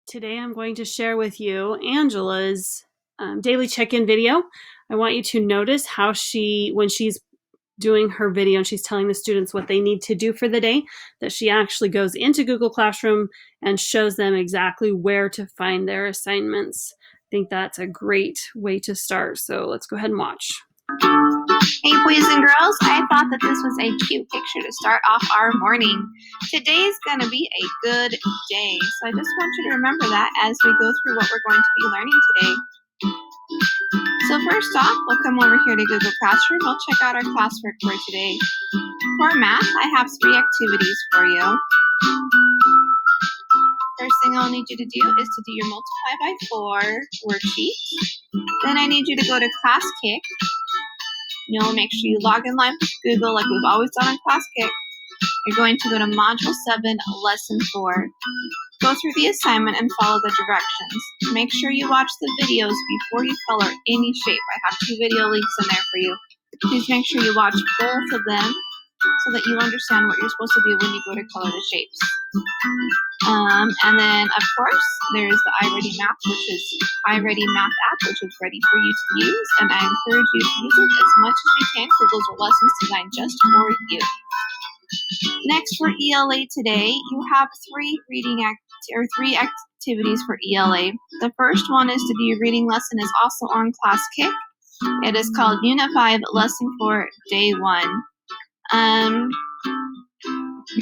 Today I'm going to share with you Angela's daily check-in video. I want you to notice how when she's doing her video and she's telling the students what they need to do for the day, that she actually goes into Google Classroom and shows them exactly where to find their assignments. I think that's a great way to start. So let's go ahead and watch. Hey boys and girls, I thought that this was a cute picture to start off our morning. Today's going to be a good day, so I just want you to remember that as we go through what we're going to be learning today. So first off, we'll come over here to Google Classroom. We'll check out our classwork for today. For math, I have 3 activities for you. First thing I'll need you to do is to do your multiply by 4 worksheet. Then I need you to go to Class Kick. You'll make sure you log in live with Google like we've always done on Class Kick. You're going to go to Module 7, Lesson 4. Go through the assignment and follow the directions. Make sure you watch the videos before you color any shape. I have 2 video links in there for you. Please make sure you watch both of them so that you understand what you're supposed to do when you go to color the shapes. And then, of course, there's the iReady Math, iReady Math app, which is ready for you to use. And I encourage you to use it as much as you can because those are lessons designed just for you. Next, for ELA today, you have 3 activities for ELA. The first one is to do your reading lesson is also on Class Kick. It is called Unit 5, Lesson 4, Day 1.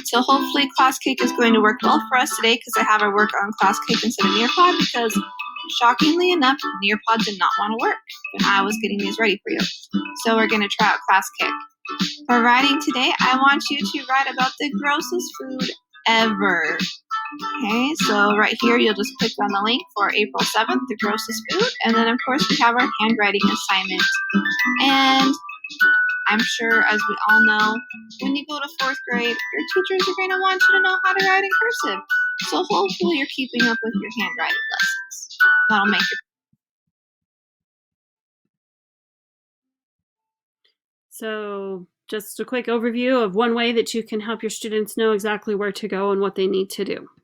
So hopefully Class Kick is going to work well for us today because I have our work on Class Kick instead of Nearpod because shockingly enough, Nearpod did not want to work when I was getting these ready for you. So we're going to try out Class Kick. For writing today, I want you to write about the grossest food ever. Okay, so right here you'll just click on the link for April 7th, the grossest food, and then of course we have our handwriting assignment. And I'm sure, as we all know, when you go to 4th grade, your teachers are going to want you to know how to write in cursive. So hopefully you're keeping up with your handwriting lessons. That'll make it. So just a quick overview of one way that you can help your students know exactly where to go and what they need to do.